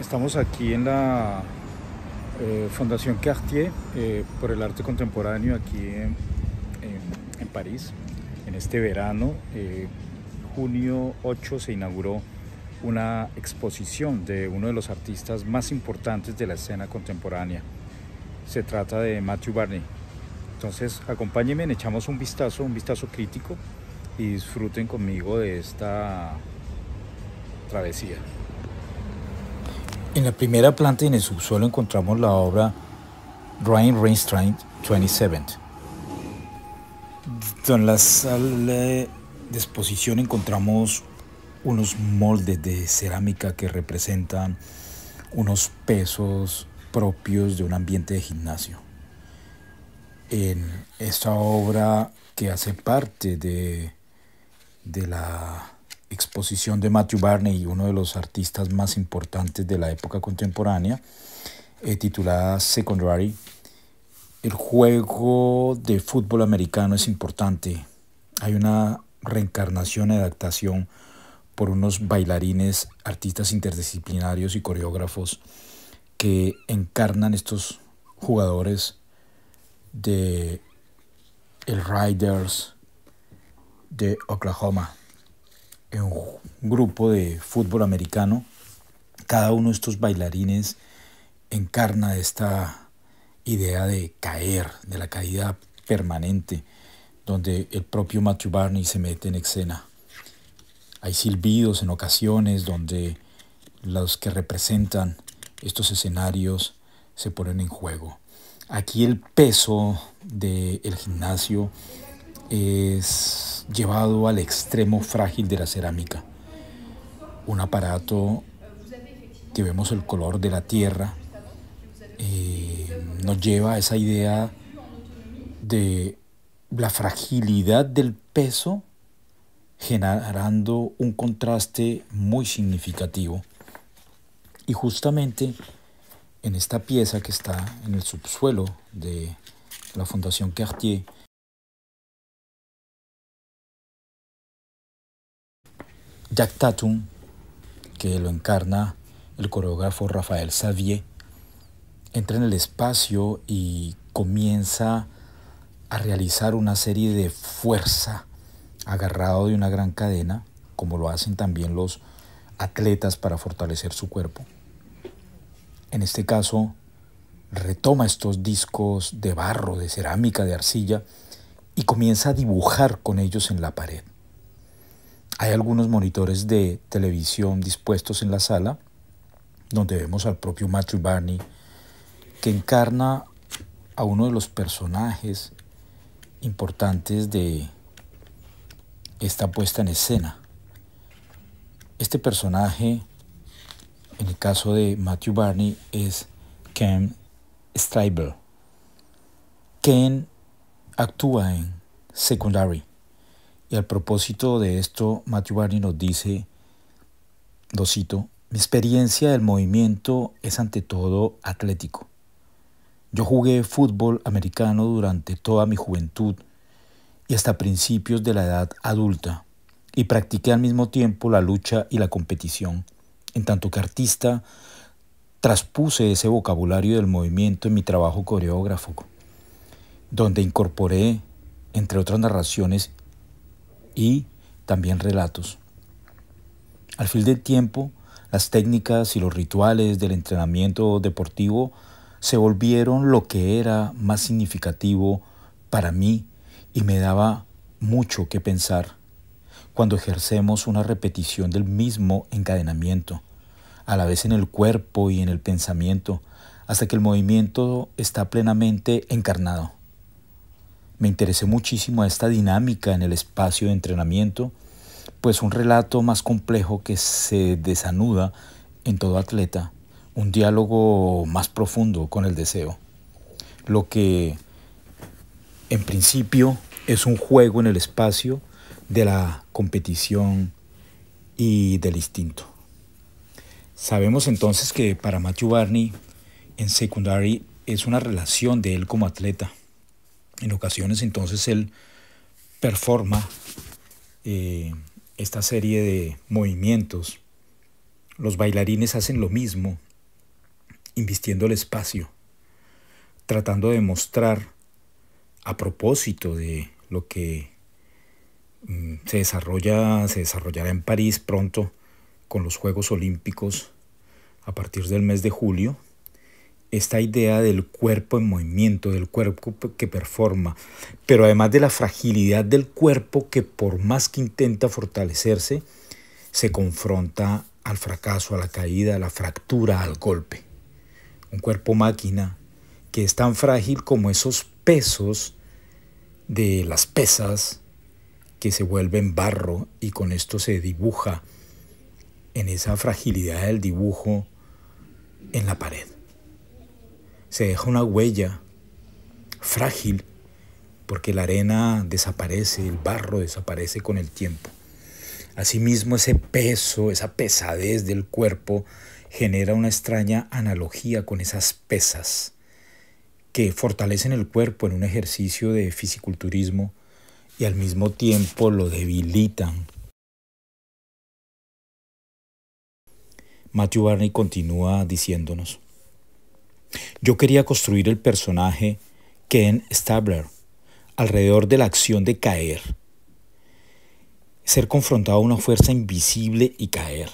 Estamos aquí en la Fundación Cartier por el arte contemporáneo aquí en París. En este verano, junio 8, se inauguró una exposición de uno de los artistas más importantes de la escena contemporánea. Se trata de Matthew Barney. Entonces, acompáñenme, echamos un vistazo crítico y disfruten conmigo de esta travesía. En la primera planta y en el subsuelo encontramos la obra Ryan Reinstein 27. En la sala de exposición encontramos unos moldes de cerámica que representan unos pesos propios de un ambiente de gimnasio. En esta obra, que hace parte de la exposición de Matthew Barney, uno de los artistas más importantes de la época contemporánea, titulada Secondary, el juego de fútbol americano es importante. Hay una reencarnación y adaptación por unos bailarines, artistas interdisciplinarios y coreógrafos que encarnan estos jugadores de el Raiders de Oklahoma, en un grupo de fútbol americano. Cada uno de estos bailarines encarna esta idea de caer, de la caída permanente, donde el propio Matthew Barney se mete en escena. Hay silbidos en ocasiones donde los que representan estos escenarios se ponen en juego. Aquí el peso del gimnasio es llevado al extremo frágil de la cerámica. Un aparato que vemos el color de la tierra nos lleva a esa idea de la fragilidad del peso, generando un contraste muy significativo. Y justamente en esta pieza que está en el subsuelo de la Fundación Cartier, Jack Tatum, que lo encarna el coreógrafo Raphael Xavier, entra en el espacio y comienza a realizar una serie de fuerza agarrado de una gran cadena, como lo hacen también los atletas para fortalecer su cuerpo. En este caso, retoma estos discos de barro, de cerámica, de arcilla, y comienza a dibujar con ellos en la pared. Hay algunos monitores de televisión dispuestos en la sala, donde vemos al propio Matthew Barney, que encarna a uno de los personajes importantes de esta puesta en escena. Este personaje, en el caso de Matthew Barney, es Ken Stryber. Ken actúa en Secondary. Y al propósito de esto, Matthew Barney nos dice, lo cito: mi experiencia del movimiento es ante todo atlético. Yo jugué fútbol americano durante toda mi juventud y hasta principios de la edad adulta, y practiqué al mismo tiempo la lucha y la competición. En tanto que artista, traspuse ese vocabulario del movimiento en mi trabajo coreográfico, donde incorporé, entre otras narraciones y también relatos. Al fin del tiempo, las técnicas y los rituales del entrenamiento deportivo se volvieron lo que era más significativo para mí y me daba mucho que pensar cuando ejercemos una repetición del mismo encadenamiento, a la vez en el cuerpo y en el pensamiento, hasta que el movimiento está plenamente encarnado. Me interesé muchísimo a esta dinámica en el espacio de entrenamiento, pues un relato más complejo que se desanuda en todo atleta, un diálogo más profundo con el deseo. Lo que en principio es un juego en el espacio de la competición y del instinto. Sabemos entonces que para Matthew Barney, en Secondary, es una relación de él como atleta. En ocasiones entonces él performa esta serie de movimientos. Los bailarines hacen lo mismo invistiendo el espacio, tratando de mostrar, a propósito de lo que se desarrollará en París pronto con los Juegos Olímpicos a partir del mes de julio, esta idea del cuerpo en movimiento, del cuerpo que performa, pero además de la fragilidad del cuerpo que por más que intenta fortalecerse, se confronta al fracaso, a la caída, a la fractura, al golpe. Un cuerpo máquina que es tan frágil como esos pesos de las pesas que se vuelven barro, y con esto se dibuja en esa fragilidad del dibujo en la pared. Se deja una huella frágil porque la arena desaparece, el barro desaparece con el tiempo. Asimismo, ese peso, esa pesadez del cuerpo genera una extraña analogía con esas pesas que fortalecen el cuerpo en un ejercicio de fisiculturismo y al mismo tiempo lo debilitan. Matthew Barney continúa diciéndonos: yo quería construir el personaje Ken Stabler alrededor de la acción de caer, ser confrontado a una fuerza invisible y caer.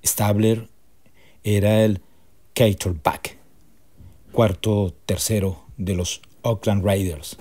Stabler era el quarterback, tercero de los Oakland Raiders,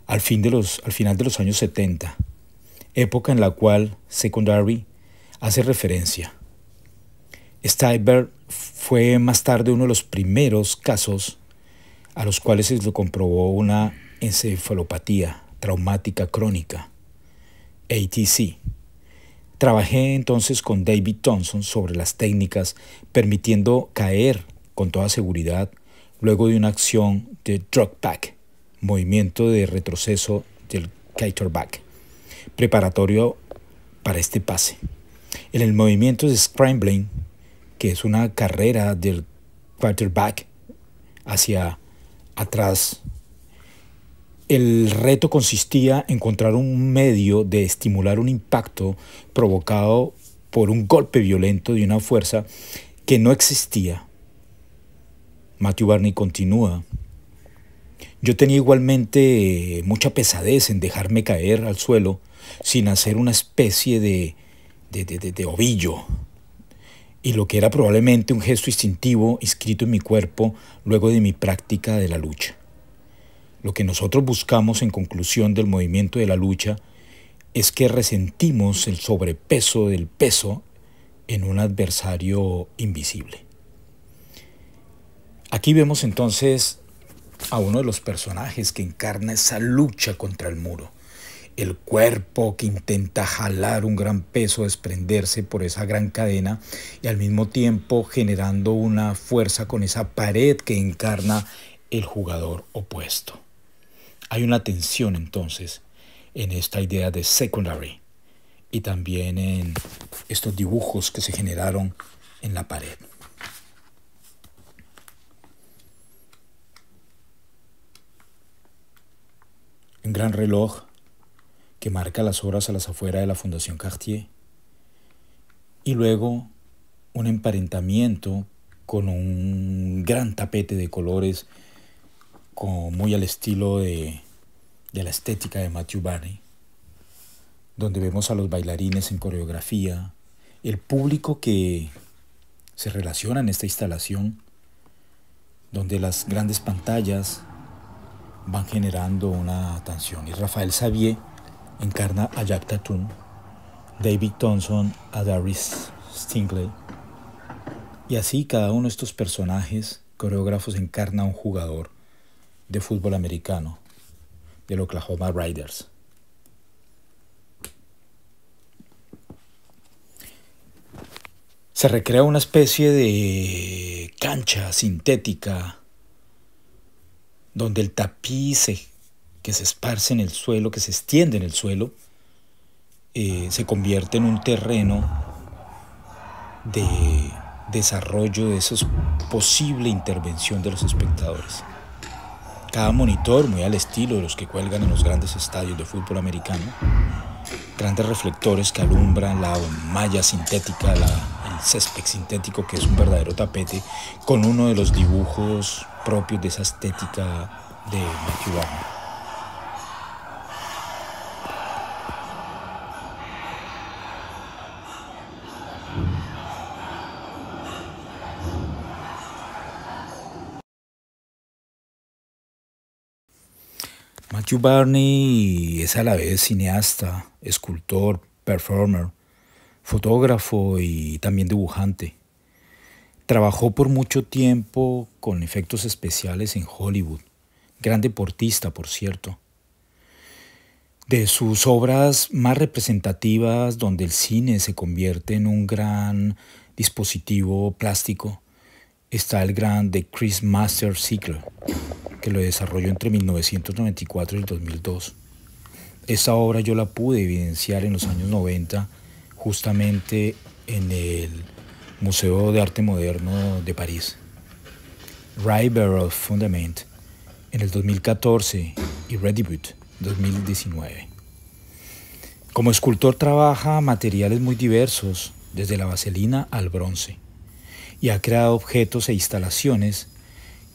al final de los años 70, época en la cual Secondary hace referencia. Stabler fue más tarde uno de los primeros casos a los cuales se le comprobó una encefalopatía traumática crónica, ATC. Trabajé entonces con David Thompson sobre las técnicas permitiendo caer con toda seguridad luego de una acción de drop back, movimiento de retroceso del quarterback, preparatorio para este pase. En el movimiento de scrambling, que es una carrera del quarterback hacia atrás, el reto consistía en encontrar un medio de estimular un impacto provocado por un golpe violento de una fuerza que no existía. Matthew Barney continúa: yo tenía igualmente mucha pesadez en dejarme caer al suelo sin hacer una especie de ovillo, y lo que era probablemente un gesto instintivo inscrito en mi cuerpo luego de mi práctica de la lucha. Lo que nosotros buscamos en conclusión del movimiento de la lucha es que resentimos el sobrepeso del peso en un adversario invisible. Aquí vemos entonces a uno de los personajes que encarna esa lucha contra el muro. El cuerpo que intenta jalar un gran peso, desprenderse por esa gran cadena y al mismo tiempo generando una fuerza con esa pared que encarna el jugador opuesto. Hay una tensión entonces en esta idea de secondary y también en estos dibujos que se generaron en la pared. Un gran reloj que marca las horas a las afueras de la Fundación Cartier, y luego un emparentamiento con un gran tapete de colores como muy al estilo de la estética de Matthew Barney, donde vemos a los bailarines en coreografía, el público que se relaciona en esta instalación, donde las grandes pantallas van generando una tensión. Y Raphael Xavier encarna a Jack Tatum, David Thompson a Darius Stingley, y así cada uno de estos personajes coreógrafos encarna a un jugador de fútbol americano del Oklahoma Raiders. Se recrea una especie de cancha sintética donde el tapiz que se esparce en el suelo, que se extiende en el suelo, se convierte en un terreno de desarrollo de esa posible intervención de los espectadores. Cada monitor, muy al estilo de los que cuelgan en los grandes estadios de fútbol americano, grandes reflectores que alumbran la malla sintética, el césped sintético que es un verdadero tapete, con uno de los dibujos propios de esa estética de Matthew Barney. Matthew Barney es a la vez cineasta, escultor, performer, fotógrafo y también dibujante. Trabajó por mucho tiempo con efectos especiales en Hollywood. Gran deportista, por cierto. De sus obras más representativas, donde el cine se convierte en un gran dispositivo plástico, está el gran de Chris Master Siegler, que lo desarrolló entre 1994 y el 2002. Esta obra yo la pude evidenciar en los años 90, justamente en el Museo de Arte Moderno de París. River of Fundament en el 2014 y Redibut 2019. Como escultor trabaja materiales muy diversos, desde la vaselina al bronce, y ha creado objetos e instalaciones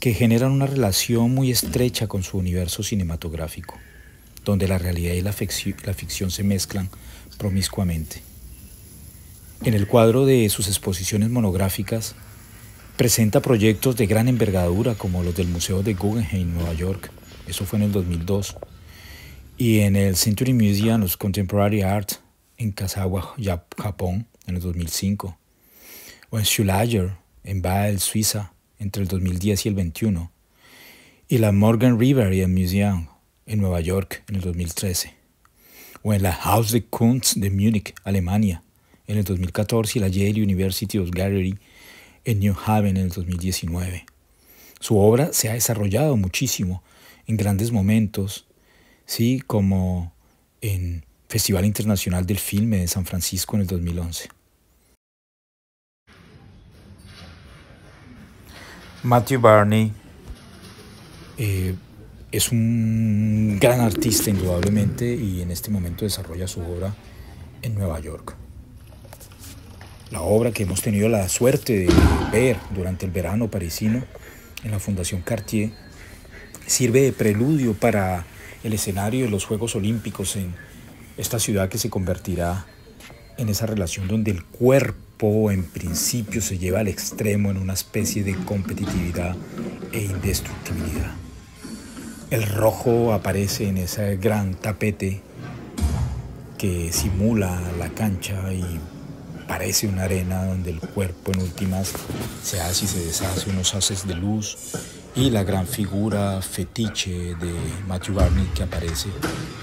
que generan una relación muy estrecha con su universo cinematográfico, donde la realidad y la ficción se mezclan promiscuamente. En el cuadro de sus exposiciones monográficas, presenta proyectos de gran envergadura como los del Museo de Guggenheim, Nueva York, eso fue en el 2002, y en el Century Museum of Contemporary Art en Kanazawa, Japón, en el 2005, o en Schulager, en Basel, Suiza, entre el 2010 y el 2021, y la Morgan Rivera Museum en Nueva York en el 2013, o en la Haus der Kunst de Múnich, Alemania, en el 2014, y la Yale University of Gallery en New Haven en el 2019. Su obra se ha desarrollado muchísimo en grandes momentos, ¿sí? Como en Festival Internacional del Filme de San Francisco en el 2011. Matthew Barney es un gran artista indudablemente, y en este momento desarrolla su obra en Nueva York. La obra que hemos tenido la suerte de ver durante el verano parisino en la Fundación Cartier sirve de preludio para el escenario de los Juegos Olímpicos en esta ciudad, que se convertirá en esa relación donde el cuerpo en principio se lleva al extremo en una especie de competitividad e indestructibilidad. El rojo aparece en ese gran tapete que simula la cancha y parece una arena donde el cuerpo en últimas se hace y se deshace, unos haces de luz, y la gran figura fetiche de Matthew Barney, que aparece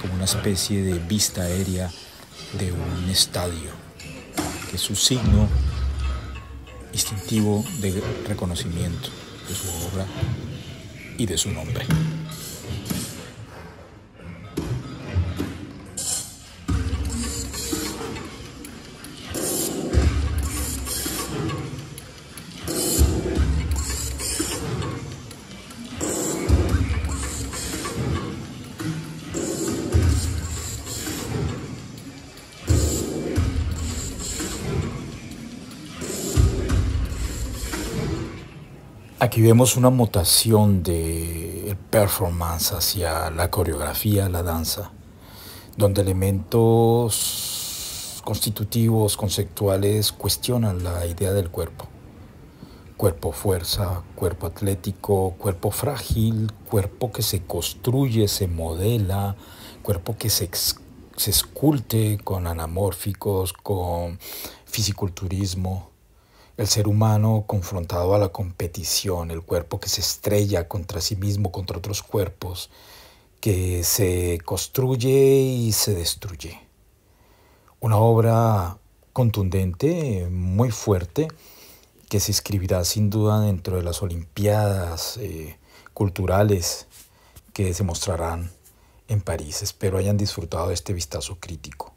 como una especie de vista aérea de un estadio, que es su signo instintivo de reconocimiento de su obra y de su nombre. Aquí vemos una mutación del performance hacia la coreografía, la danza, donde elementos constitutivos, conceptuales, cuestionan la idea del cuerpo. Cuerpo fuerza, cuerpo atlético, cuerpo frágil, cuerpo que se construye, se modela, cuerpo que se esculte con anamórficos, con fisiculturismo. El ser humano confrontado a la competición, el cuerpo que se estrella contra sí mismo, contra otros cuerpos, que se construye y se destruye. Una obra contundente, muy fuerte, que se inscribirá sin duda dentro de las Olimpiadas culturales que se mostrarán en París. Espero hayan disfrutado de este vistazo crítico.